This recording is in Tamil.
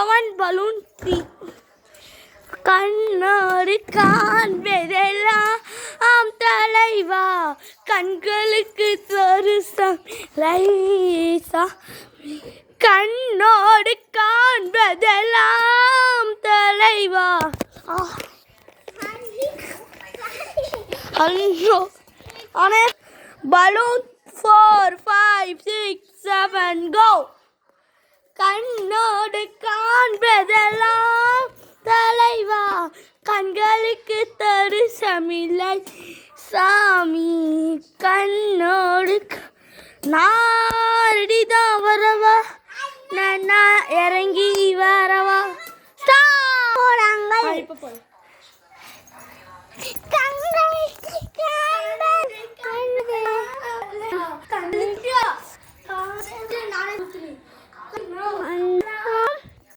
செவன் பலூன் 3 கண்ணோடு காண்பதெல்லாம் தலைவா கண்களுக்கு தரிசம் லைசா கண்ணோடு காண்பதெல்லாம் தலைவா பலூன் 4 5 6 7 go கண்ணோடு காண்பதெல்லாம் தலைவா கண்களுக்கு தரிசமில்லை சாமி கண்ணோடு நாரடிதான் வரவா நான் இறங்கி வரவா